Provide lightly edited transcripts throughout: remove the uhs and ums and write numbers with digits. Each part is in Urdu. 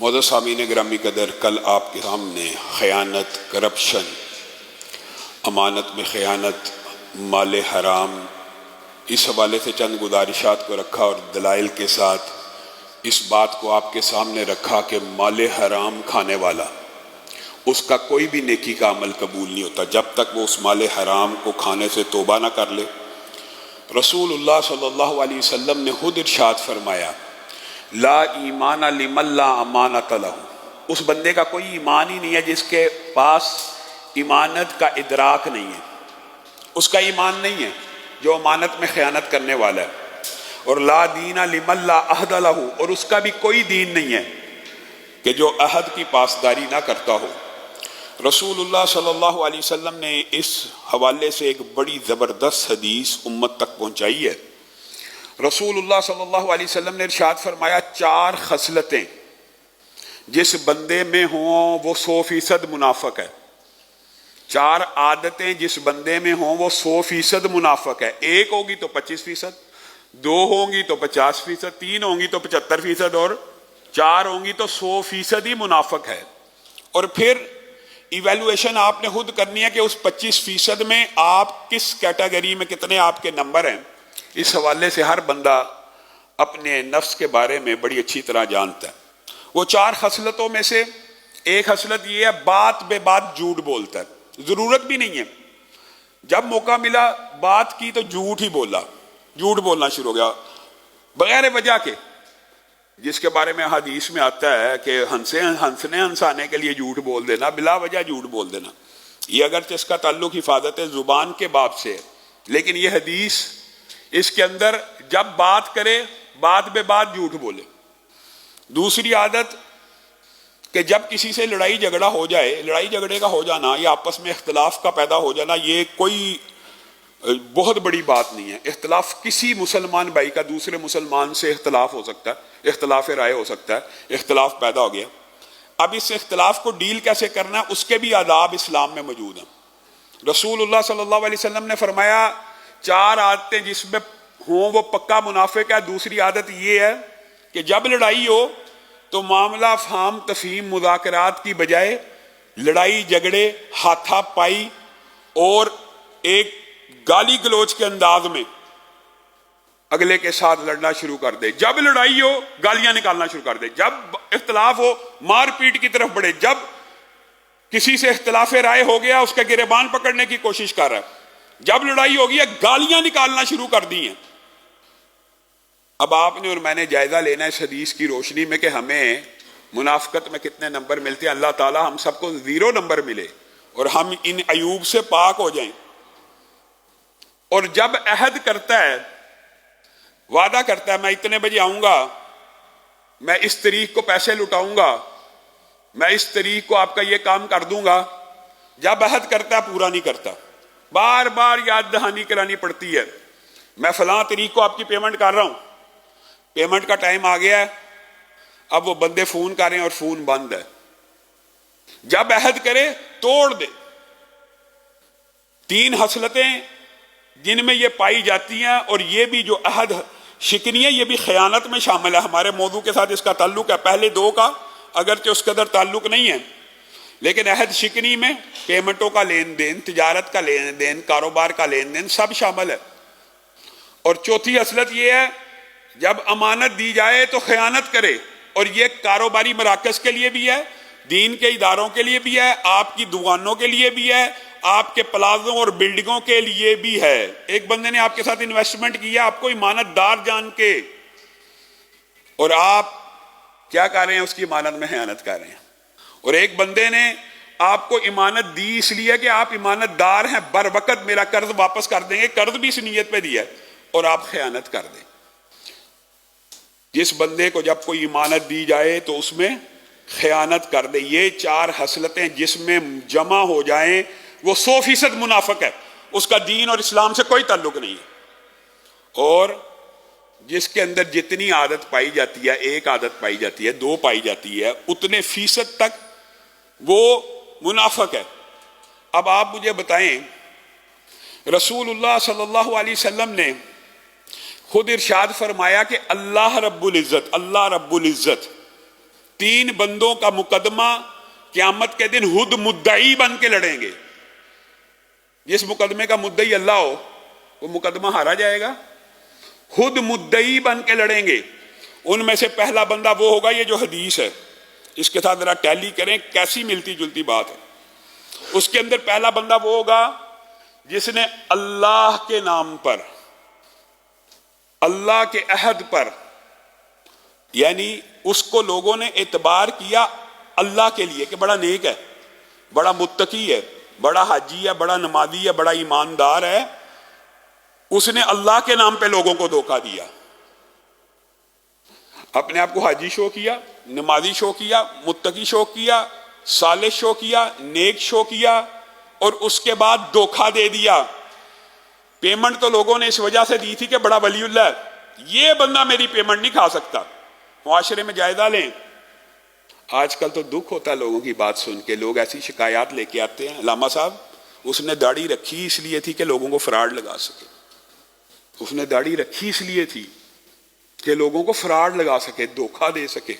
معزز سامعین گرامی قدر، کل آپ کے سامنے خیانت، کرپشن، امانت میں خیانت، مال حرام، اس حوالے سے چند گزارشات کو رکھا اور دلائل کے ساتھ اس بات کو آپ کے سامنے رکھا کہ مال حرام کھانے والا، اس کا کوئی بھی نیکی کا عمل قبول نہیں ہوتا جب تک وہ اس مال حرام کو کھانے سے توبہ نہ کر لے۔ رسول اللہ صلی اللہ علیہ وسلم نے خود ارشاد فرمایا، لا ایمان لمن لا امانۃ لہ، اس بندے کا کوئی ایمان ہی نہیں ہے جس کے پاس امانت کا ادراک نہیں ہے، اس کا ایمان نہیں ہے جو امانت میں خیانت کرنے والا ہے۔ اور لا دین لمن لا عہد لہ، اور اس کا بھی کوئی دین نہیں ہے کہ جو عہد کی پاسداری نہ کرتا ہو۔ رسول اللہ صلی اللہ علیہ وسلم نے اس حوالے سے ایک بڑی زبردست حدیث امت تک پہنچائی ہے۔ رسول اللہ صلی اللہ علیہ وسلم نے ارشاد فرمایا، 4 خصلتیں جس بندے میں ہوں وہ 100% منافق ہے۔ 4 عادتیں جس بندے میں ہوں وہ 100% منافق ہے۔ 1 ہوگی تو 25%، 2 ہوں گی تو 50%، 3 ہوں گی تو 75%، اور 4 ہوں گی تو 100% ہی منافق ہے۔ اور پھر ایویلویشن آپ نے خود کرنی ہے کہ اس 25% میں آپ کس کیٹیگری میں کتنے آپ کے نمبر ہیں۔ اس حوالے سے ہر بندہ اپنے نفس کے بارے میں بڑی اچھی طرح جانتا ہے۔ وہ 4 خصلتوں میں سے ایک خصلت یہ ہے، بات بے بات جھوٹ بولتا ہے، ضرورت بھی نہیں ہے، جب موقع ملا بات کی تو جھوٹ ہی بولا، جھوٹ بولنا شروع ہو گیا بغیر وجہ کے، جس کے بارے میں حدیث میں آتا ہے کہ ہنسنے ہنسانے کے لیے جھوٹ بول دینا، بلا وجہ جھوٹ بول دینا۔ یہ اگرچہ اس کا تعلق حفاظت زبان کے باب سے ہے، لیکن یہ حدیث اس کے اندر جب بات کرے بات بے بات جھوٹ بولے۔ دوسری عادت کہ جب کسی سے لڑائی جھگڑا ہو جائے، لڑائی جھگڑے کا ہو جانا یا آپس میں اختلاف کا پیدا ہو جانا، یہ کوئی بہت بڑی بات نہیں ہے۔ اختلاف کسی مسلمان بھائی کا دوسرے مسلمان سے اختلاف ہو سکتا ہے، اختلاف رائے ہو سکتا ہے، اختلاف پیدا ہو گیا۔ اب اس اختلاف کو ڈیل کیسے کرنا ہے، اس کے بھی آداب اسلام میں موجود ہیں۔ رسول اللہ صلی اللہ علیہ وسلم نے فرمایا، 4 عادتیں جس میں ہوں وہ پکا منافق ہے۔ دوسری عادت یہ ہے کہ جب لڑائی ہو تو معاملہ فہم تفہیم مذاکرات کی بجائے لڑائی جھگڑے، ہاتھا پائی اور ایک گالی گلوچ کے انداز میں اگلے کے ساتھ لڑنا شروع کر دے۔ جب لڑائی ہو گالیاں نکالنا شروع کر دے، جب اختلاف ہو مار پیٹ کی طرف بڑھے، جب کسی سے اختلاف رائے ہو گیا اس کا گریبان پکڑنے کی کوشش کر رہا ہے، جب لڑائی ہوگی گالیاں نکالنا شروع کر دی ہیں۔ اب آپ نے اور میں نے جائزہ لینا ہے اس حدیث کی روشنی میں کہ ہمیں منافقت میں کتنے نمبر ملتے ہیں۔ اللہ تعالی ہم سب کو 0 نمبر ملے اور ہم ان عیوب سے پاک ہو جائیں۔ اور جب عہد کرتا ہے، وعدہ کرتا ہے، میں اتنے بجے آؤں گا، میں اس تاریخ کو پیسے لٹاؤں گا، میں اس تاریخ کو آپ کا یہ کام کر دوں گا، جب عہد کرتا ہے پورا نہیں کرتا، بار بار یاد دہانی کرانی پڑتی ہے، میں فلاں تاریخ کو آپ کی پیمنٹ کر رہا ہوں، پیمنٹ کا ٹائم آ گیا ہے، اب وہ بندے فون کر رہے ہیں اور فون بند ہے۔ جب عہد کرے توڑ دے۔ 3 خصلتیں جن میں یہ پائی جاتی ہیں، اور یہ بھی جو عہد شکنی ہے یہ بھی خیانت میں شامل ہے۔ ہمارے موضوع کے ساتھ اس کا تعلق ہے، پہلے 2 کا اگرچہ اس قدر تعلق نہیں ہے، لیکن عہد شکنی میں پیمنٹوں کا لین دین، تجارت کا لین دین، کاروبار کا لین دین سب شامل ہے۔ اور چوتھی خصلت یہ ہے، جب امانت دی جائے تو خیانت کرے، اور یہ کاروباری مراکز کے لیے بھی ہے، دین کے اداروں کے لیے بھی ہے، آپ کی دکانوں کے لیے بھی ہے، آپ کے پلازوں اور بلڈنگوں کے لیے بھی ہے۔ ایک بندے نے آپ کے ساتھ انویسٹمنٹ کیا آپ کو امانت دار جان کے، اور آپ کیا کر رہے ہیں، اس کی امانت میں خیانت کر رہے ہیں۔ اور ایک بندے نے آپ کو امانت دی اس لیے کہ آپ امانت دار ہیں، بر وقت میرا قرض واپس کر دیں گے، قرض بھی اس نیت پہ دیا ہے، اور آپ خیانت کر دیں۔ جس بندے کو جب کوئی امانت دی جائے تو اس میں خیانت کر دے۔ یہ 4 خصلتیں جس میں جمع ہو جائیں وہ 100% منافق ہے، اس کا دین اور اسلام سے کوئی تعلق نہیں ہے۔ اور جس کے اندر جتنی عادت پائی جاتی ہے، 1 عادت پائی جاتی ہے، 2 پائی جاتی ہے، اتنے فیصد تک وہ منافق ہے۔ اب آپ مجھے بتائیں، رسول اللہ صلی اللہ علیہ وسلم نے خود ارشاد فرمایا کہ اللہ رب العزت 3 بندوں کا مقدمہ قیامت کے دن خود مدعی بن کے لڑیں گے. جس مقدمے کا مدعی اللہ ہو وہ مقدمہ ہارا جائے گا. خود مدعی بن کے لڑیں گے. ان میں سے پہلا بندہ وہ ہوگا، یہ جو حدیث ہے اس کے ساتھ ذرا ٹیلی کریں کیسی ملتی جلتی بات ہے. اس کے اندر پہلا بندہ وہ ہوگا جس نے اللہ کے نام پر، اللہ کے عہد پر، یعنی اس کو لوگوں نے اعتبار کیا اللہ کے لیے کہ بڑا نیک ہے، بڑا متقی ہے، بڑا حاجی ہے، بڑا نمازی ہے، بڑا ایماندار ہے. اس نے اللہ کے نام پہ لوگوں کو دھوکہ دیا. اپنے آپ کو حاجی شو کیا، نمازی شو کیا، متقی شو کیا، صالح شو کیا، نیک شو کیا، اور اس کے بعد دھوکہ دے دیا. پیمنٹ تو لوگوں نے اس وجہ سے دی تھی کہ بڑا ولی اللہ ہے، یہ بندہ میری پیمنٹ نہیں کھا سکتا. معاشرے میں جائزہ لیں. آج کل تو دکھ ہوتا ہے لوگوں کی بات سن کے. لوگ ایسی شکایات لے کے آتے ہیں، علامہ صاحب اس نے داڑھی رکھی اس لیے تھی کہ لوگوں کو فراڈ لگا سکے. اس نے داڑھی رکھی اس لیے تھی کہ لوگوں کو فراڈ لگا سکے، دھوکہ دے سکے.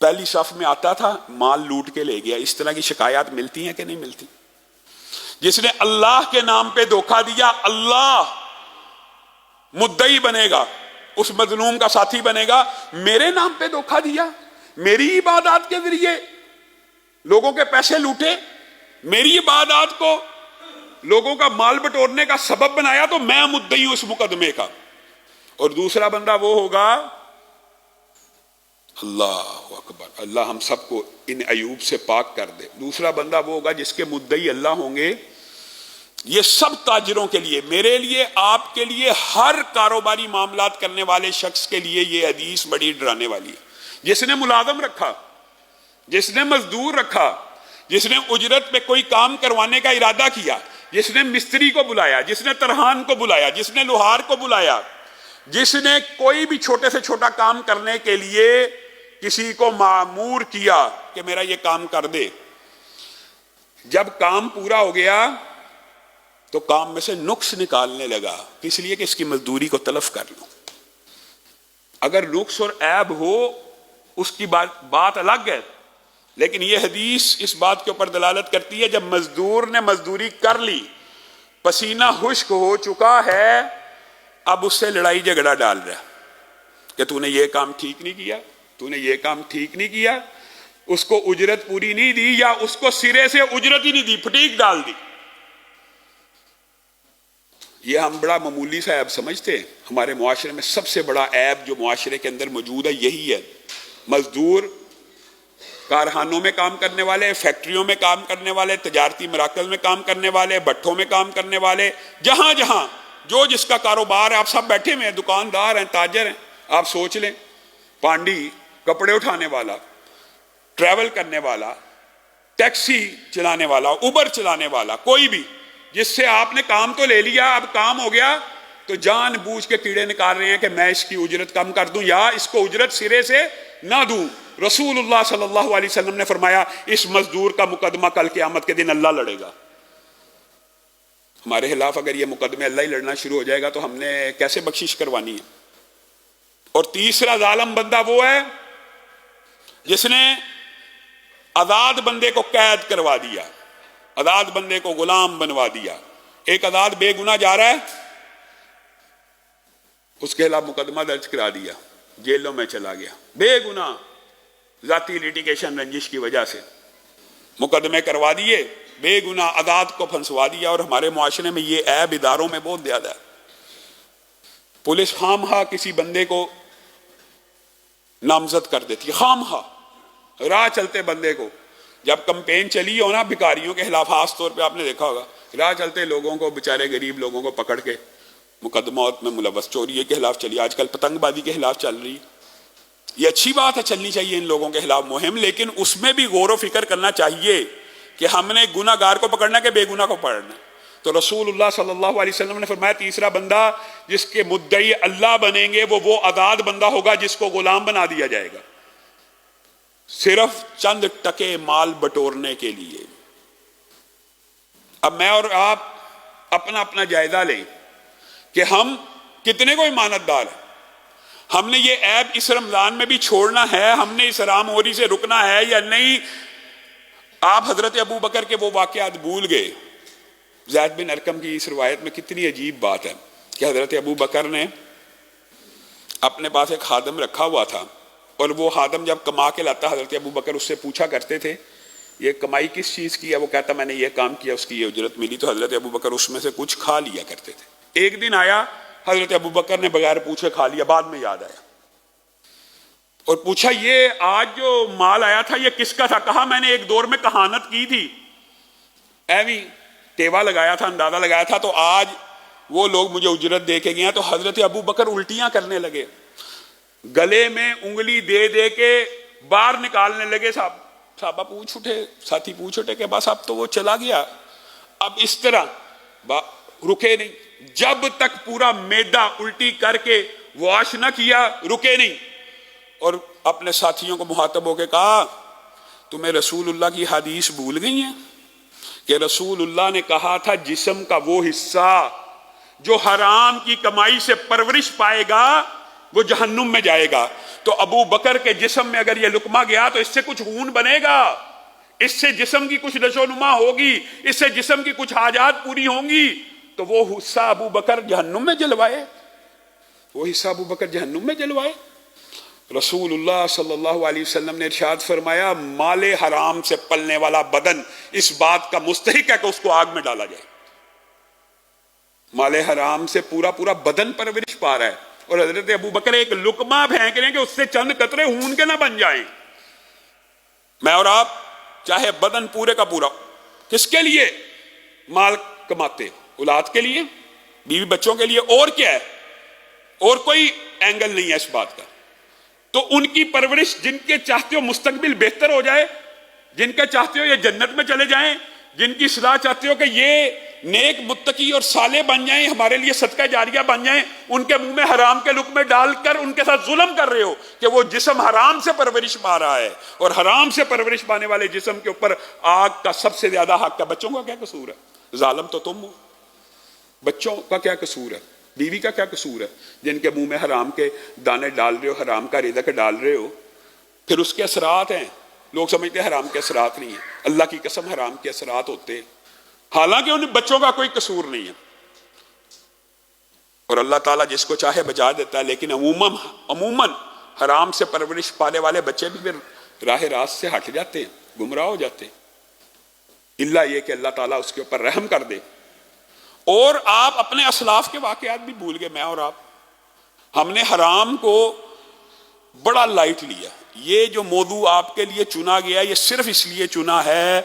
پہلی صف میں آتا تھا، مال لوٹ کے لے گیا. اس طرح کی شکایات ملتی ہیں کہ نہیں ملتی؟ جس نے اللہ کے نام پہ دھوکہ دیا، اللہ مدعی بنے گا، اس مظلوم کا ساتھی بنے گا. میرے نام پہ دھوکہ دیا، میری عبادات کے ذریعے لوگوں کے پیسے لوٹے، میری عبادات کو لوگوں کا مال بٹورنے کا سبب بنایا، تو میں مدعی ہوں اس مقدمے کا. اور دوسرا بندہ وہ ہوگا، اللہ اکبر، اللہ ہم سب کو ان عیوب سے پاک کر دے. دوسرا بندہ وہ ہوگا جس کے مدعی اللہ ہوں گے. یہ سب تاجروں کے لیے، میرے لیے، آپ کے لیے، ہر کاروباری معاملات کرنے والے شخص کے لیے یہ حدیث بڑی ڈرانے والی ہے. جس نے ملازم رکھا، جس نے مزدور رکھا، جس نے اجرت پہ کوئی کام کروانے کا ارادہ کیا، جس نے مستری کو بلایا، جس نے ترہان کو بلایا، جس نے لوہار کو بلایا، جس نے کوئی بھی چھوٹے سے چھوٹا کام کرنے کے لیے کسی کو مامور کیا کہ میرا یہ کام کر دے، جب کام پورا ہو گیا تو کام میں سے نقص نکالنے لگا، اس لیے کہ اس کی مزدوری کو تلف کر لوں. اگر نقص اور عیب ہو اس کی بات الگ ہے، لیکن یہ حدیث اس بات کے اوپر دلالت کرتی ہے جب مزدور نے مزدوری کر لی، پسینہ خشک ہو چکا ہے، اب اس سے لڑائی جھگڑا ڈال رہا کہ تو نے یہ کام ٹھیک نہیں کیا، تو نے یہ کام ٹھیک نہیں کیا، اس کو اجرت پوری نہیں دی، یا اس کو سرے سے اجرت ہی نہیں دی، پھٹیک ڈال دی. یہ ہم بڑا معمولی سا عیب سمجھتے ہیں. ہمارے معاشرے میں سب سے بڑا عیب جو معاشرے کے اندر موجود ہے یہی ہے. مزدور کارخانوں میں کام کرنے والے، فیکٹریوں میں کام کرنے والے، تجارتی مراکز میں کام کرنے والے، بھٹوں میں کام کرنے والے، جہاں جہاں جو جس کا کاروبار ہے، آپ سب بیٹھے ہوئے ہیں، دکاندار ہیں، تاجر ہیں. آپ سوچ لیں، پانڈی کپڑے اٹھانے والا، ٹریول کرنے والا، ٹیکسی چلانے والا، اوبر چلانے والا، کوئی بھی جس سے آپ نے کام تو لے لیا، اب کام ہو گیا تو جان بوجھ کے کیڑے نکال رہے ہیں کہ میں اس کی اجرت کم کر دوں یا اس کو اجرت سرے سے نہ دوں. رسول اللہ صلی اللہ علیہ وسلم نے فرمایا اس مزدور کا مقدمہ کل قیامت کے دن اللہ لڑے گا. ہمارے خلاف اگر یہ مقدمے اللہ ہی لڑنا شروع ہو جائے گا تو ہم نے کیسے بخشش کروانی ہے. اور تیسرا ظالم بندہ وہ ہے جس نے آزاد بندے کو قید کروا دیا، آزاد بندے کو غلام بنوا دیا. ایک آزاد بے گناہ جا رہا ہے، اس کے خلاف مقدمہ درج کرا دیا، جیلوں میں چلا گیا، بے گناہ، ذاتی لیٹیگیشن رنجش کی وجہ سے مقدمے کروا دیے، بے گناہ آزاد کو پھنسوا دیا. اور ہمارے معاشرے میں یہ عیب اداروں میں بہت زیادہ ہے. پولیس خامخواہ کسی بندے کو نامزد کر دیتی، خامخواہ راہ چلتے بندے کو. جب کمپین چلی ہو نا بھکاریوں کے خلاف، خاص طور پہ آپ نے دیکھا ہوگا، راہ چلتے لوگوں کو، بیچارے غریب لوگوں کو پکڑ کے مقدمات میں ملوث، چوری کے خلاف چلی، آج کل پتنگ بازی کے خلاف چل رہی. یہ اچھی بات ہے، چلنی چاہیے ان لوگوں کے خلاف مہم، لیکن اس میں بھی غور و فکر کرنا چاہیے کہ ہم نے گناہ گار کو پکڑنا کہ بے گناہ کو پکڑنا. تو رسول اللہ صلی اللہ علیہ وسلم نے فرمایا تیسرا بندہ جس کے مدعی اللہ بنیں گے وہ آزاد بندہ ہوگا جس کو غلام بنا دیا جائے گا صرف چند ٹکے مال بٹورنے کے لیے. اب میں اور آپ اپنا اپنا جائزہ لیں کہ ہم کتنے کو امانت دار ہیں. ہم نے یہ عیب اس رمضان میں بھی چھوڑنا ہے، ہم نے اس حرام خوری سے رکنا ہے یا نہیں؟ آپ حضرت ابو بکر کے وہ واقعات بھول گئے۔ زید بن ارقم کی اس روایت میں کتنی عجیب بات ہے کہ حضرت ابو بکر نے اپنے پاس ایک خادم رکھا ہوا تھا، اور وہ خادم جب کما کے لاتا حضرت ابو بکر اس سے پوچھا کرتے تھے یہ کمائی کس چیز کی ہے، وہ کہتا میں نے یہ کام کیا، اس کی یہ اجرت ملی، تو حضرت ابو بکر اس میں سے کچھ کھا لیا کرتے تھے۔ ایک دن آیا حضرت ابو بکر نے بغیر پوچھے کھا لیا، بعد میں یاد آیا اور پوچھا یہ آج جو مال آیا تھا یہ کس کا تھا؟ کہا میں نے ایک دور میں کہانت کی تھی، ایویں ٹیوا لگایا تھا، اندازہ لگایا تھا، تو آج وہ لوگ مجھے اجرت دے کے گئے ہیں۔ تو حضرت ابو بکر الٹیاں کرنے لگے، گلے میں انگلی دے دے کے باہر نکالنے لگے۔ صحابہ پوچھ اٹھے، ساتھی پوچھ اٹھے کہ بس اب تو وہ چلا گیا، اب اس طرح رکے نہیں، جب تک پورا میدا الٹی کر کے واش نہ کیا رکے نہیں، اور اپنے ساتھیوں کو مخاطب ہو کے کہا تمہیں رسول اللہ کی حدیث بھول گئی ہیں کہ رسول اللہ نے کہا تھا جسم کا وہ حصہ جو حرام کی کمائی سے پرورش پائے گا وہ جہنم میں جائے گا۔ تو ابو بکر کے جسم میں اگر یہ لقمہ گیا تو اس سے کچھ خون بنے گا، اس سے جسم کی کچھ نشو نما ہوگی، اس سے جسم کی کچھ حاجات پوری ہوں گی، تو وہ حصہ ابو بکر جہنم میں جلوائے، وہ حصہ ابو بکر جہنم میں جلوائے۔ رسول اللہ صلی اللہ علیہ وسلم نے ارشاد فرمایا مال حرام سے پلنے والا بدن اس بات کا مستحق ہے کہ اس کو آگ میں ڈالا جائے۔ مال حرام سے پورا پورا بدن پرورش پا رہا ہے، اور حضرت ابو بکر ایک لقمہ پھینک رہے ہیں کہ اس سے چند قطرے خون کے نہ بن جائیں۔ میں اور آپ چاہے بدن پورے کا پورا، کس کے لیے مال کماتے؟ اولاد کے لیے، بیوی بچوں کے لیے، اور کیا ہے؟ اور کوئی اینگل نہیں ہے اس بات کا۔ تو ان کی پرورش، جن کے چاہتے ہو مستقبل بہتر ہو جائے، جن کے چاہتے ہو یہ جنت میں چلے جائیں، جن کی اصلاح چاہتے ہو کہ یہ نیک متقی اور صالح بن جائیں، ہمارے لیے صدقہ جاریہ بن جائیں، ان کے منہ میں حرام کے لقمے ڈال کر ان کے ساتھ ظلم کر رہے ہو کہ وہ جسم حرام سے پرورش پا رہا ہے، اور حرام سے پرورش پانے والے جسم کے اوپر آگ کا سب سے زیادہ حق ہے۔ بچوں کا کیا قصور ہے؟ ظالم تو تم ہو۔ بچوں کا کیا قصور ہے؟ بیوی کا کیا قصور ہے جن کے منہ میں حرام کے دانے ڈال رہے ہو، حرام کا رزق ڈال رہے ہو؟ پھر اس کے اثرات ہیں، لوگ سمجھتے ہیں حرام کے اثرات نہیں ہیں، اللہ کی قسم حرام کے اثرات ہوتے ہیں، حالانکہ ان بچوں کا کوئی قصور نہیں ہے، اور اللہ تعالیٰ جس کو چاہے بچا دیتا ہے، لیکن عموماً حرام سے پرورش پانے والے بچے بھی پھر راہ راست سے ہٹ جاتے ہیں، گمراہ ہو جاتے ہیں، اللہ یہ کہ اللہ تعالیٰ اس کے اوپر رحم کر دے۔ اور آپ اپنے اسلاف کے واقعات بھی بھول گئے، میں اور آپ، ہم نے حرام کو بڑا لائٹ لیا۔ یہ جو موضوع آپ کے لیے چنا گیا یہ صرف اس لیے چنا ہے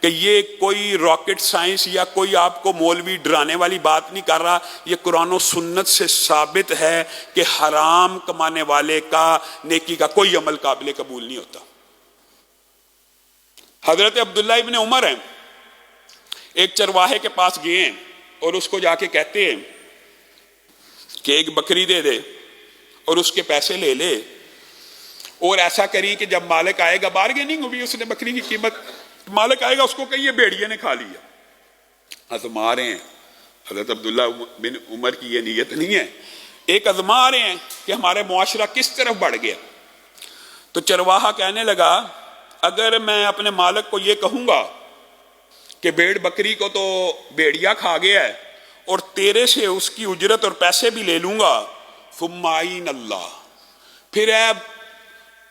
کہ یہ کوئی راکٹ سائنس یا کوئی آپ کو مولوی ڈرانے والی بات نہیں کر رہا، یہ قرآن و سنت سے ثابت ہے کہ حرام کمانے والے کا نیکی کا کوئی عمل قابل قبول نہیں ہوتا۔ حضرت عبداللہ ابن عمر ہیں، ایک چرواہے کے پاس گئے ہیں اور اس کو جا کے کہتے ہیں کہ ایک بکری دے دے اور اس کے پیسے لے لے، اور ایسا کری کہ جب مالک آئے گا، بارگیننگ ہوئی اس نے بکری کی قیمت، مالک آئے گا اس کو کہیے بھیڑیے نے کھا لیا۔ آزما رہے ہیں، حضرت عبداللہ بن عمر کی یہ نیت نہیں ہے، ایک آزما رہے ہیں کہ ہمارے معاشرہ کس طرف بڑھ گیا۔ تو چرواہا کہنے لگا اگر میں اپنے مالک کو یہ کہوں گا کہ بھیڑ بکری کو تو بھیڑیا کھا گیا ہے اور تیرے سے اس کی اجرت اور پیسے بھی لے لوں گا، ثم عین اللہ، پھر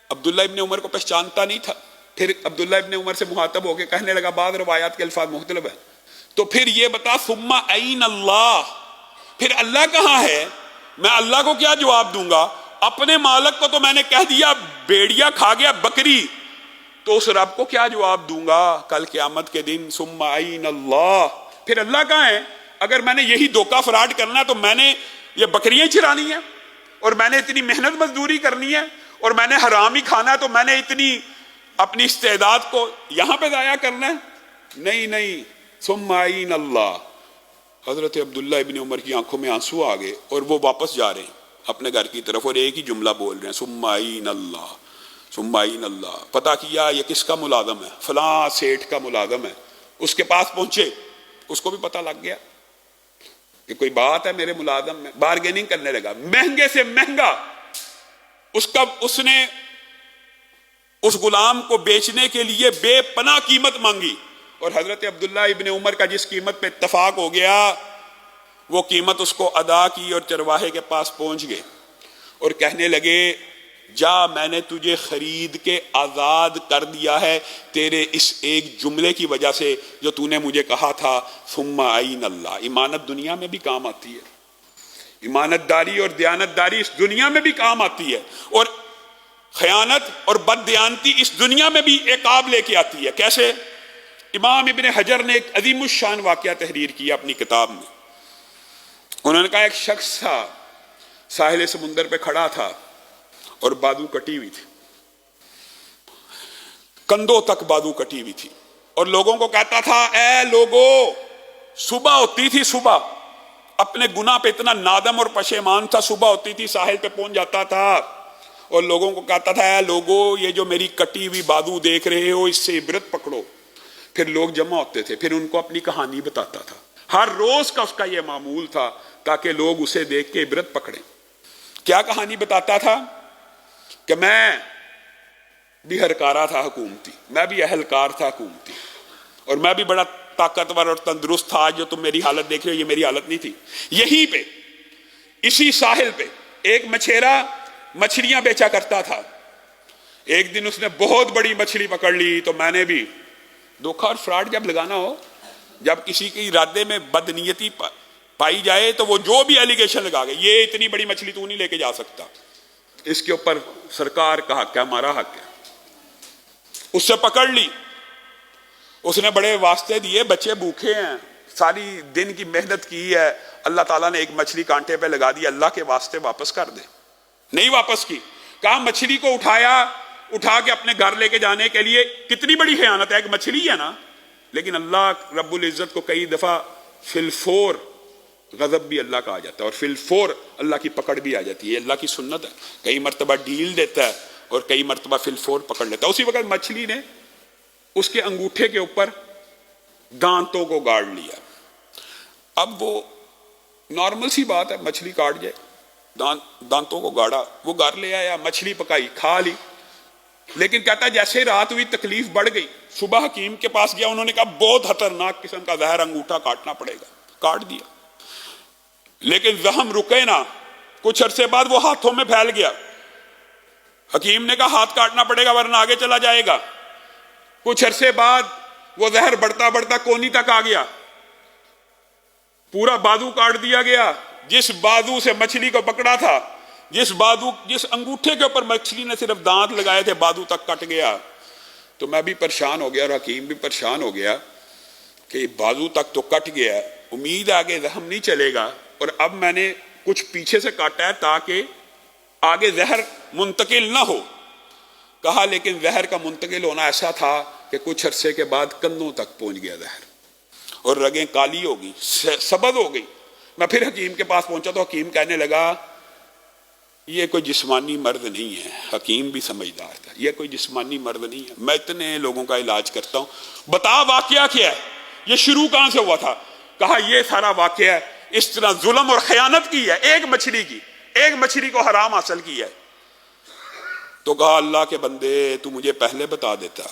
عبداللہ ابن عمر کو پہچانتا نہیں تھا، پھر عبداللہ ابن عمر سے مخاطب ہو کے کہنے لگا، بعض روایات کے الفاظ مختلف ہیں، تو پھر یہ بتا ثم عین اللہ، پھر اللہ کہاں ہے؟ میں اللہ کو کیا جواب دوں گا؟ اپنے مالک کو تو میں نے کہہ دیا بھیڑیا کھا گیا بکری، تو اس رب کو کیا جواب دوں گا کل قیامت کے دن؟ ثم عین اللہ، پھر اللہ کہاں ہے؟ اگر میں نے یہی دھوکہ فراڈ کرنا ہے تو میں نے یہ بکریاں چرانی ہیں، اور میں نے اتنی محنت مزدوری کرنی ہے، اور میں نے حرام ہی کھانا ہے، تو میں نے اتنی اپنی استعداد کو یہاں پہ ضائع کرنا ہے؟ نہیں نہیں، ثم عین اللہ۔ حضرت عبداللہ ابن عمر کی آنکھوں میں آنسو آ گئے اور وہ واپس جا رہے ہیں اپنے گھر کی طرف، اور ایک ہی جملہ بول رہے ہیں ثم عین اللہ، ثم عین اللہ۔ پتہ کیا یہ کس کا ملازم ہے؟ فلاں سیٹھ کا ملازم ہے۔ اس کے پاس پہنچے، اس کو بھی پتہ لگ گیا کہ کوئی بات ہے میرے ملازم میں، بارگیننگ کرنے لگا، مہنگے سے مہنگا اس نے اس غلام کو بیچنے کے لیے بے پناہ قیمت مانگی، اور حضرت عبداللہ ابن عمر کا جس قیمت پہ اتفاق ہو گیا وہ قیمت اس کو ادا کی، اور چرواہے کے پاس پہنچ گئے اور کہنے لگے جا، میں نے تجھے خرید کے آزاد کر دیا ہے تیرے اس ایک جملے کی وجہ سے جو تو نے مجھے کہا تھا ثم عین اللہ۔ امانت دنیا میں بھی کام آتی ہے، امانت داری اور دیانت داری اس دنیا میں بھی کام آتی ہے، اور خیانت اور بد دیانتی اس دنیا میں بھی عقاب لے کے آتی ہے۔ کیسے؟ امام ابن حجر نے ایک عظیم الشان واقعہ تحریر کیا اپنی کتاب میں۔ انہوں نے کہا ایک شخص تھا، ساحل سمندر پہ کھڑا تھا اور بازو کٹی ہوئی تھی، کندھوں تک بازو کٹی ہوئی تھی، اور لوگوں کو کہتا تھا اے لوگو، صبح ہوتی تھی، صبح اپنے گناہ پہ اتنا نادم اور پشیمان تھا، صبح ہوتی تھی ساحل پہ پہنچ جاتا تھا اور لوگوں کو کہتا تھا اے لوگو، یہ جو میری کٹی ہوئی بازو دیکھ رہے ہو اس سے عبرت پکڑو۔ پھر لوگ جمع ہوتے تھے، پھر ان کو اپنی کہانی بتاتا تھا، ہر روز کا اس کا یہ معمول تھا تاکہ لوگ اسے دیکھ کے عبرت پکڑیں۔ کیا کہانی بتاتا تھا؟ کہ میں بھی ہرکارا تھا حکومتی، میں بھی اہلکار تھا حکومتی، اور میں بھی بڑا طاقتور اور تندرست تھا، جو تم میری حالت دیکھ رہے ہو یہ میری حالت نہیں تھی۔ یہیں پہ اسی ساحل پہ ایک مچھیرا مچھلیاں بیچا کرتا تھا۔ ایک دن اس نے بہت بڑی مچھلی پکڑ لی، تو میں نے بھی دھوکہ اور فراڈ جب لگانا ہو، جب کسی کے ارادے میں بدنیتی پائی جائے تو وہ جو بھی ایلیگیشن لگا گئے، یہ اتنی بڑی مچھلی تو نہیں لے کے جا سکتا، اس کے اوپر سرکار کا حق ہے، ہمارا حق ہے۔ اس سے پکڑ لی، اس نے بڑے واسطے دیے، بچے بھوکے ہیں، ساری دن کی محنت کی ہے، اللہ تعالیٰ نے ایک مچھلی کانٹے پہ لگا دی، اللہ کے واسطے واپس کر دے۔ نہیں واپس کی، کہا مچھلی کو اٹھا کے اپنے گھر لے کے جانے کے لیے کتنی بڑی خیانت ہے، ایک مچھلی ہے نا، لیکن اللہ رب العزت کو کئی دفعہ فی الفور غضب بھی اللہ کا آ جاتا ہے، اور فی الفور اللہ کی پکڑ بھی آ جاتی ہے، اللہ کی سنت ہے، کئی مرتبہ ڈیل دیتا ہے اور کئی مرتبہ فی الفور پکڑ لیتا ہے۔ اسی وقت مچھلی نے اس کے انگوٹھے کے اوپر دانتوں کو گاڑ لیا۔ اب وہ نارمل سی بات ہے، مچھلی کاٹ جائے، دانتوں کو گاڑا، وہ گھر لے آیا، مچھلی پکائی، کھا لی، لیکن کہتا ہے جیسے رات ہوئی تکلیف بڑھ گئی، صبح حکیم کے پاس گیا، انہوں نے کہا بہت خطرناک قسم کا زہر انگوٹھا کاٹنا پڑے گا، کاٹ دیا، لیکن زخم رکے نہ، کچھ عرصے بعد وہ ہاتھوں میں پھیل گیا۔ حکیم نے کہا ہاتھ کاٹنا پڑے گا ورنہ آگے چلا جائے گا۔ کچھ عرصے بعد وہ زہر بڑھتا بڑھتا کونی تک آ گیا، پورا بازو کاٹ دیا گیا، جس بازو سے مچھلی کو پکڑا تھا، جس انگوٹھے کے اوپر مچھلی نے صرف دانت لگائے تھے، بازو تک کٹ گیا۔ تو میں بھی پریشان ہو گیا اور حکیم بھی پریشان ہو گیا کہ بازو تک تو کٹ گیا، امید آگے زخم نہیں چلے گا، اور اب میں نے کچھ پیچھے سے کاٹا ہے تاکہ آگے زہر منتقل نہ ہو۔ کہا لیکن زہر کا منتقل ہونا ایسا تھا کہ کچھ عرصے کے بعد کندھوں تک پہنچ گیا زہر، اور رگیں کالی ہو گئی، سبز ہو گئی۔ میں پھر حکیم کے پاس پہنچا تو حکیم کہنے لگا یہ کوئی جسمانی مرض نہیں ہے۔ حکیم بھی سمجھدار تھا، یہ کوئی جسمانی مرض نہیں ہے، میں اتنے لوگوں کا علاج کرتا ہوں، بتا واقعہ کیا ہے، یہ شروع کہاں سے ہوا تھا؟ کہا یہ سارا واقعہ ہے، اس طرح ظلم اور خیانت کی ہے، ایک مچھلی کو حرام حاصل کی ہے۔ تو کہا اللہ کے بندے تو مجھے پہلے بتا دیتا،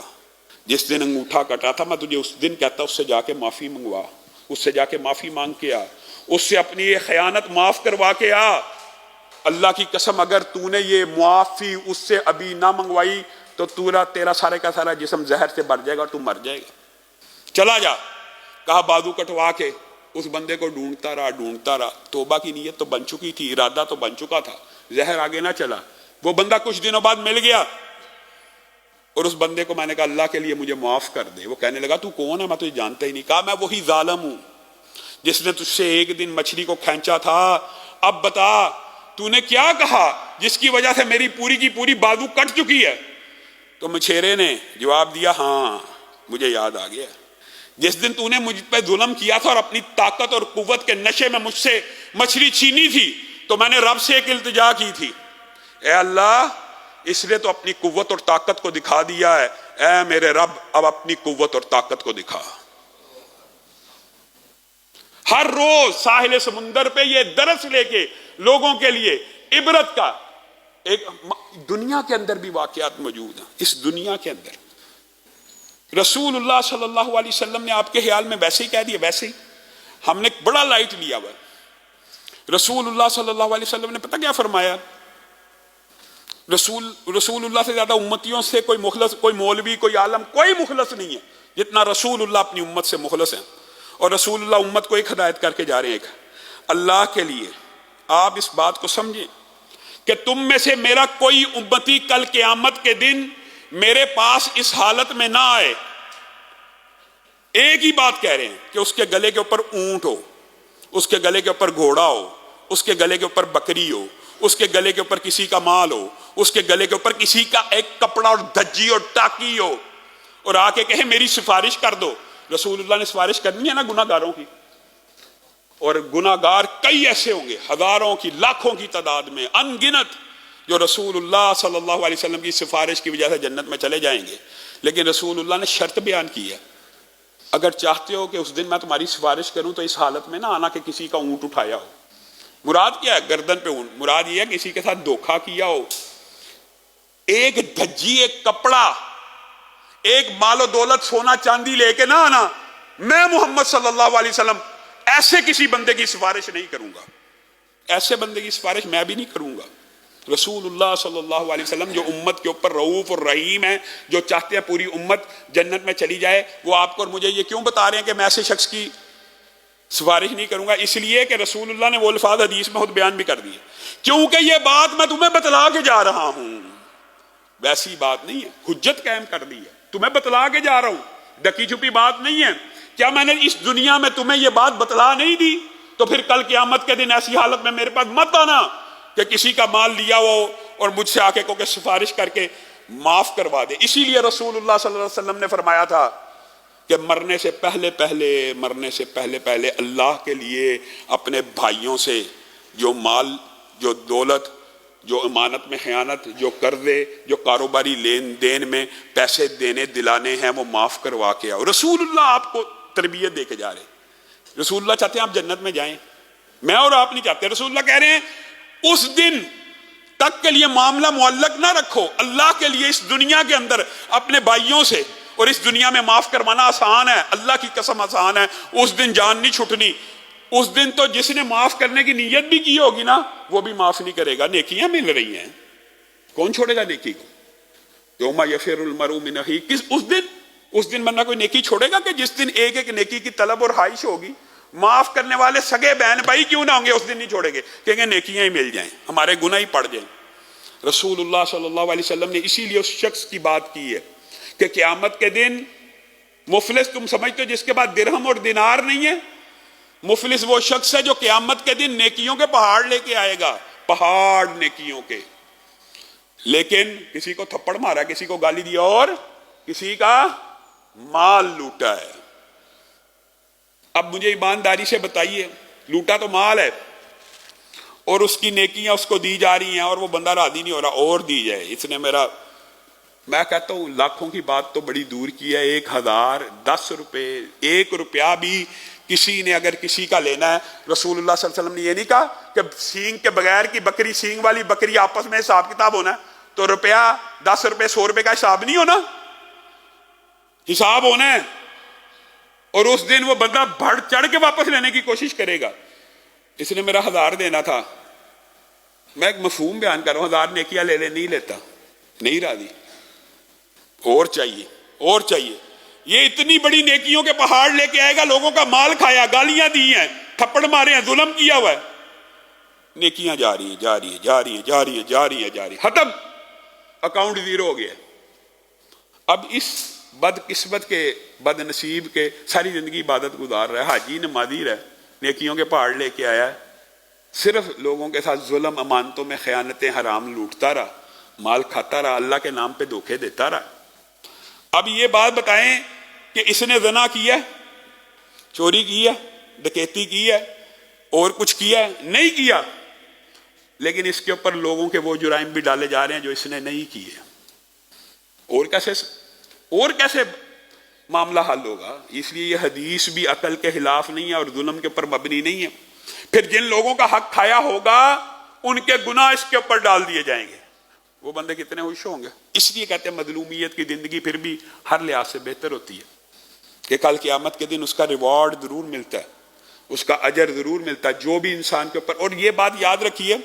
جس دن انگوٹھا کٹا تھا میں تجھے اس دن کہتا اس سے جا کے معافی منگوا، اس سے جا کے معافی مانگ کے آ، اس سے اپنی یہ خیانت معاف کروا کے آ۔ اللہ کی قسم اگر تو نے یہ معافی اس سے ابھی نہ منگوائی تو تیرا سارے کا سارا جسم زہر سے بھر جائے گا اور تو مر جائے گا، چلا جا۔ کہا بازو کٹوا کے اس بندے کو ڈھونڈتا رہا، توبہ کی نیت تو بن چکی تھی، ارادہ تو بن چکا تھا، زہر آگے نہ چلا۔ وہ بندہ کچھ دنوں بعد مل گیا اور اس بندے کو میں نے کہا اللہ کے لیے مجھے معاف کر دے۔ وہ کہنے لگا تو کون ہے؟ میں تجھے جانتا ہی نہیں۔ کہا میں وہی ظالم ہوں جس نے تجھ سے ایک دن مچھلی کو کھینچا تھا، اب بتا تو نے کیا کہا جس کی وجہ سے میری پوری کی پوری بازو کٹ چکی ہے؟ تو مچھیرے نے جواب دیا ہاں مجھے یاد آ گیا، جس دن تو نے مجھ پہ ظلم کیا تھا اور اپنی طاقت اور قوت کے نشے میں مجھ سے مچھلی چھینی تھی تو میں نے رب سے ایک التجا کی تھی، اے اللہ اس لیے تو اپنی قوت اور طاقت کو دکھا دیا ہے، اے میرے رب اب اپنی قوت اور طاقت کو دکھا۔ ہر روز ساحل سمندر پہ یہ درس لے کے لوگوں کے لیے عبرت کا ایک دنیا کے اندر بھی واقعات موجود ہیں. اس دنیا کے اندر رسول اللہ صلی اللہ علیہ وسلم نے آپ کے خیال میں ویسے ہی کہہ دیا, ویسے ہی ہم نے بڑا لائٹ لیا ہوا ہے. رسول اللہ صلی اللہ علیہ وسلم نے پتہ کیا فرمایا؟ رسول اللہ سے زیادہ امتیوں سے کوئی مخلص, کوئی مولوی, کوئی عالم, کوئی مخلص نہیں ہے جتنا رسول اللہ اپنی امت سے مخلص ہیں. اور رسول اللہ امت کو ایک ہدایت کر کے جا رہے ہیں, ایک اللہ کے لیے آپ اس بات کو سمجھیں کہ تم میں سے میرا کوئی امتی کل قیامت کے دن میرے پاس اس حالت میں نہ آئے. ایک ہی بات کہہ رہے ہیں کہ اس کے گلے کے اوپر اونٹ ہو, اس کے گلے کے اوپر گھوڑا ہو, اس کے گلے کے اوپر بکری ہو, اس کے گلے کے اوپر کسی کا مال ہو, اس کے گلے کے اوپر کسی کا ایک کپڑا اور دھجی اور ٹاکی ہو, اور آ کے کہے میری سفارش کر دو. رسول اللہ نے سفارش کرنی ہے نا گناہ گاروں کی, اور گناہ گار کئی ایسے ہوں گے, ہزاروں کی, لاکھوں کی تعداد میں, ان گنت, جو رسول اللہ صلی اللہ علیہ وسلم کی سفارش کی وجہ سے جنت میں چلے جائیں گے. لیکن رسول اللہ نے شرط بیان کی ہے, اگر چاہتے ہو کہ اس دن میں تمہاری سفارش کروں تو اس حالت میں نہ آنا کہ کسی کا اونٹ اٹھایا ہو. مراد کیا ہے؟ گردن پہ اونٹ. مراد یہ ہے کسی کے ساتھ دھوکہ کیا ہو, ایک دھجی, ایک کپڑا, ایک مال و دولت, سونا چاندی لے کے نہ آنا. میں محمد صلی اللہ علیہ وسلم ایسے کسی بندے کی سفارش نہیں کروں گا, ایسے بندے کی سفارش میں بھی نہیں کروں گا. رسول اللہ صلی اللہ علیہ وسلم جو امت کے اوپر رؤوف اور رحیم ہے, جو چاہتے ہیں پوری امت جنت میں چلی جائے, وہ آپ کو اور مجھے یہ کیوں بتا رہے ہیں کہ میں ایسے شخص کی سفارش نہیں کروں گا؟ اس لیے کہ رسول اللہ نے وہ الفاظ حدیث میں خود بیان بھی کر دیے, کیونکہ یہ بات میں تمہیں بتلا کے جا رہا ہوں. ویسی بات نہیں ہے, حجت قائم کر دی ہے, تمہیں بتلا کے جا رہا ہوں, ڈکی چھپی بات نہیں ہے. کیا میں نے اس دنیا میں تمہیں یہ بات بتلا نہیں دی؟ تو پھر کل قیامت کے دن ایسی حالت میں میرے پاس مت آنا کہ کسی کا مال لیا ہو اور مجھ سے آ کے کو کہ سفارش کر کے معاف کروا دے. اسی لیے رسول اللہ صلی اللہ علیہ وسلم نے فرمایا تھا کہ مرنے سے پہلے پہلے اللہ کے لیے اپنے بھائیوں سے جو مال, جو دولت, جو امانت میں خیانت, جو قرضے, جو کاروباری لین دین میں پیسے دینے دلانے ہیں, وہ معاف کروا کے آؤ. رسول اللہ آپ کو تربیت دے کے جا رہے ہیں. رسول اللہ چاہتے ہیں آپ جنت میں جائیں, میں اور آپ نہیں چاہتے. رسول اللہ کہہ رہے ہیں اس دن تک کے لیے معاملہ معلق نہ رکھو, اللہ کے لیے اس دنیا کے اندر اپنے بھائیوں سے, اور اس دنیا میں معاف کروانا آسان ہے, اللہ کی قسم آسان ہے. اس دن جان نہیں چھٹنی. اس دن تو جس نے معاف کرنے کی نیت بھی کی ہوگی نا, وہ بھی معاف نہیں کرے گا. نیکیاں مل رہی ہیں, کون چھوڑے گا نیکی کو؟ یوم یفر المرء من اخیہ, اس دن بندہ کوئی نیکی چھوڑے گا کہ جس دن ایک ایک نیکی کی طلب اور خواہش ہوگی؟ معاف کرنے والے سگے بہن بھائی کیوں نہ ہوں گے, اس دن نہیں چھوڑیں گے, کہیں گے نیکیاں ہی مل جائیں, ہمارے گناہ ہی پڑ جائیں. رسول اللہ صلی اللہ علیہ وسلم نے اسی لیے اس شخص کی بات کی ہے کہ قیامت کے دن مفلس تم سمجھتے ہو جس کے بعد درہم اور دینار نہیں ہے؟ مفلس وہ شخص ہے جو قیامت کے دن نیکیوں کے پہاڑ لے کے آئے گا, پہاڑ نیکیوں کے, لیکن کسی کو تھپڑ مارا, کسی کو گالی دیا اور کسی کا مال لوٹا ہے. اب مجھے ایمانداری سے بتائیے, لوٹا تو مال ہے اور اس کی نیکیاں اس کو دی جا رہی ہیں اور وہ بندہ راضی نہیں ہو رہا, اور دی جائے. اس نے میں کہتا ہوں لاکھوں کی بات تو بڑی دور کی ہے, 1000, 10 روپے, 1 روپیہ بھی کسی نے اگر کسی کا لینا ہے, رسول اللہ صلی اللہ علیہ وسلم نے یہ نہیں کہا کہ سینگ کے بغیر کی بکری, سینگ والی بکری آپس میں حساب کتاب ہونا ہے, تو روپیہ 10 روپے 100 روپے کا حساب نہیں ہونا, حساب ہونا ہے. اور اس دن وہ بندہ بڑھ چڑھ کے واپس لینے کی کوشش کرے گا. اس نے میرا 1000 دینا تھا, میں ایک مفہوم بیان کر رہا ہوں, 1000 نیکیاں لے لے, نہیں لیتا, نہیں راضی, اور چاہیے, اور چاہیے. یہ اتنی بڑی نیکیوں کے پہاڑ لے کے آئے گا, لوگوں کا مال کھایا, گالیاں دی ہیں, تھپڑ مارے ہیں, ظلم کیا ہوا ہے, نیکیاں جا رہی ہیں, جا رہی ہیں, جا رہی ہیں, جا رہی ہیں, جا رہی ہیں, جا رہی ہیں, ختم, اکاؤنٹ زیرو ہو گیا. اب اس بد قسمت کے, بد نصیب کے ساری زندگی عبادت گزار رہا ہے, حاجی نمازی رہا, نیکیوں کے پہاڑ لے کے آیا ہے, صرف لوگوں کے ساتھ ظلم, امانتوں میں خیانتیں, حرام لوٹتا رہا, مال کھاتا رہا, اللہ کے نام پہ دھوکے دیتا رہا. اب یہ بات بتائیں کہ اس نے زنا کیا, چوری کی ہے, ڈکیتی کی ہے, اور کچھ کیا ہے؟ نہیں کیا, لیکن اس کے اوپر لوگوں کے وہ جرائم بھی ڈالے جا رہے ہیں جو اس نے نہیں کیے. اور کیسے معاملہ حل ہوگا؟ اس لیے یہ حدیث بھی عقل کے خلاف نہیں ہے اور ظلم کے اوپر مبنی نہیں ہے. پھر جن لوگوں کا حق کھایا ہوگا ان کے گناہ اس کے اوپر ڈال دیے جائیں گے. وہ بندے کتنے خوش ہوں گے. اس لیے کہتے ہیں مظلومیت کی زندگی پھر بھی ہر لحاظ سے بہتر ہوتی ہے کہ کل قیامت کے دن اس کا ریوارڈ ضرور ملتا ہے, اس کا اجر ضرور ملتا ہے جو بھی انسان کے اوپر. اور یہ بات یاد رکھیے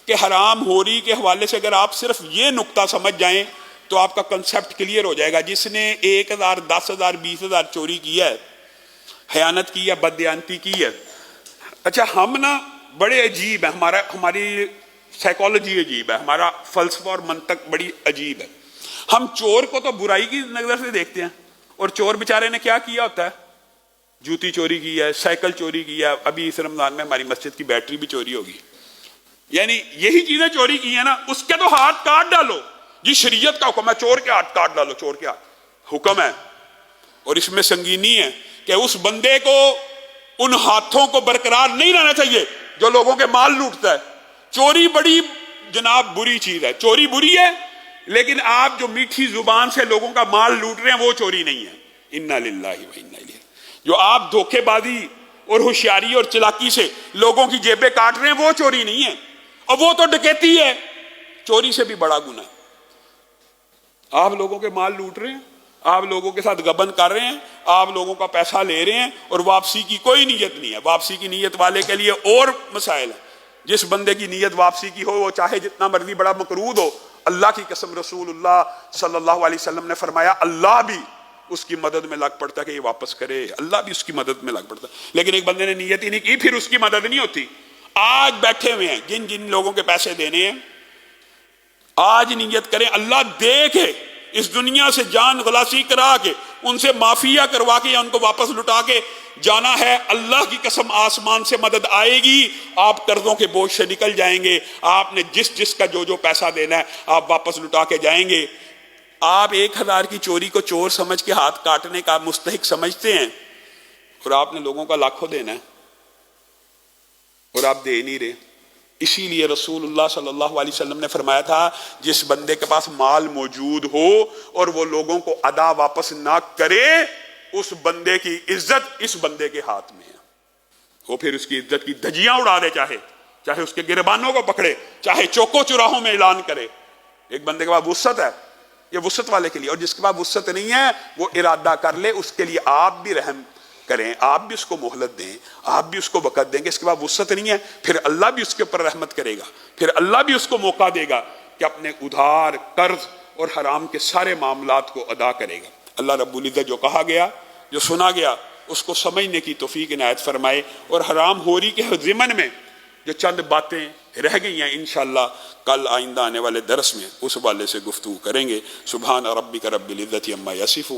کہ حرام خوری کے حوالے سے اگر آپ صرف یہ نقطہ سمجھ جائیں تو آپ کا کنسیپٹ کلیئر ہو جائے گا. جس نے 1000 10,000 20,000 چوری کیا ہے, خیانت کی ہے, بددیانتی کی ہے. اچھا ہم نا بڑے عجیب ہیں, ہماری سائیکالوجی عجیب ہے, ہمارا فلسفہ اور منطق بڑی عجیب ہے. ہم چور کو تو برائی کی نظر سے دیکھتے ہیں, اور چور بیچارے نے کیا کیا ہوتا ہے, جوتی چوری کی ہے, سائیکل چوری کی ہے. ابھی اس رمضان میں ہماری مسجد کی بیٹری بھی چوری ہوگی. یعنی یہی چیزیں چوری کی ہیں نا, اس کے تو ہاتھ کاٹ ڈالو. جی شریعت کا حکم ہے چور کے ہاتھ کاٹ ڈالو, چور کے ہاتھ حکم ہے. اور اس میں سنگینی ہے کہ اس بندے کو ان ہاتھوں کو برقرار نہیں رہنا چاہیے جو لوگوں کے مال لوٹتا ہے. چوری بڑی جناب بری چیز ہے, چوری بری ہے, لیکن آپ جو میٹھی زبان سے لوگوں کا مال لوٹ رہے ہیں وہ چوری نہیں ہے. انا للہ و انا الیہ. جو آپ دھوکے بازی اور ہوشیاری اور چلاکی سے لوگوں کی جیبیں کاٹ رہے ہیں وہ چوری نہیں ہے, اور وہ تو ڈکیتی ہے. چوری سے بھی بڑا گناہ ہے. آپ لوگوں کے مال لوٹ رہے ہیں, آپ لوگوں کے ساتھ غبن کر رہے ہیں, آپ لوگوں کا پیسہ لے رہے ہیں, اور واپسی کی کوئی نیت نہیں ہے. واپسی کی نیت والے کے لیے اور مسائل ہیں. جس بندے کی نیت واپسی کی ہو وہ چاہے جتنا مرضی بڑا مقروض ہو, اللہ کی قسم رسول اللہ صلی اللہ علیہ وسلم نے فرمایا اللہ بھی اس کی مدد میں لگ پڑتا ہے کہ یہ واپس کرے, اللہ بھی اس کی مدد میں لگ پڑتا ہے. لیکن ایک بندے نے نیت ہی نہیں کی, پھر اس کی مدد نہیں ہوتی. آج بیٹھے ہوئے ہیں جن جن لوگوں کے پیسے دینے ہیں, آج نیت کریں اللہ دے کے اس دنیا سے جان خلاصی کرا کے ان سے معافیہ کروا کے یا ان کو واپس لٹا کے جانا ہے. اللہ کی قسم آسمان سے مدد آئے گی, آپ قرضوں کے بوجھ سے نکل جائیں گے. آپ نے جس کا جو پیسہ دینا ہے آپ واپس لٹا کے جائیں گے. آپ 1000 کی چوری کو چور سمجھ کے ہاتھ کاٹنے کا مستحق سمجھتے ہیں, اور آپ نے لوگوں کا لاکھوں دینا ہے اور آپ دے نہیں رہے. اسی لیے رسول اللہ صلی اللہ علیہ وسلم نے فرمایا تھا جس بندے کے پاس مال موجود ہو اور وہ لوگوں کو ادا واپس نہ کرے, اس بندے کی عزت اس بندے کے ہاتھ میں ہے. وہ پھر اس کی عزت کی دھجیاں اڑا دے, چاہے اس کے گربانوں کو پکڑے, چاہے چوکوں چوراہوں میں اعلان کرے. ایک بندے کے پاس وسعت ہے, یہ وسعت والے کے لیے, اور جس کے پاس وسعت نہیں ہے وہ ارادہ کر لے, اس کے لیے آپ بھی رحم کریں, آپ بھی اس کو مہلت دیں, آپ بھی اس کو وقت دیں. کہ اس کے بعد وسعت نہیں ہے, پھر اللہ بھی اس کے اوپر رحمت کرے گا, پھر اللہ بھی اس کو موقع دے گا کہ اپنے ادھار, قرض اور حرام کے سارے معاملات کو ادا کرے گا. اللہ رب العزت جو کہا گیا, جو سنا گیا, اس کو سمجھنے کی توفیق عنایت فرمائے. اور حرام خوری کے ضمن میں جو چند باتیں رہ گئی ہیں انشاءاللہ کل آئندہ آنے والے درس میں اس حوالے سے گفتگو کریں گے. سبحان ربک رب العزت عما یصفون.